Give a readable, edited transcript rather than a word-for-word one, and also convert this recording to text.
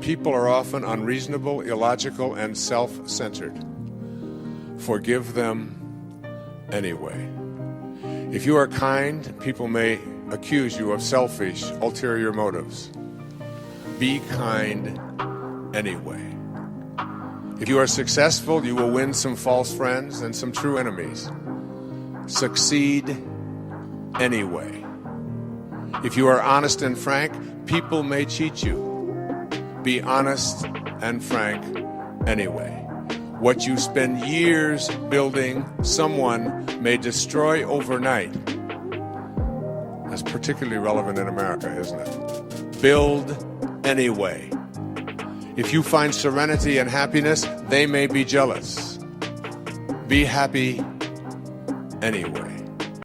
People are often unreasonable, illogical, and self-centered. Forgive them anyway. If you are kind, people may accuse you of selfish, ulterior motives. Be kind anyway. If you are successful, you will win some false friends and some true enemies. Succeed anyway. If you are honest and frank, people may cheat you. Be honest and frank anyway. What you spend years building, someone may destroy overnight. That's particularly relevant in America, isn't it? Build anyway. If you find serenity and happiness, they may be jealous. Be happy anyway.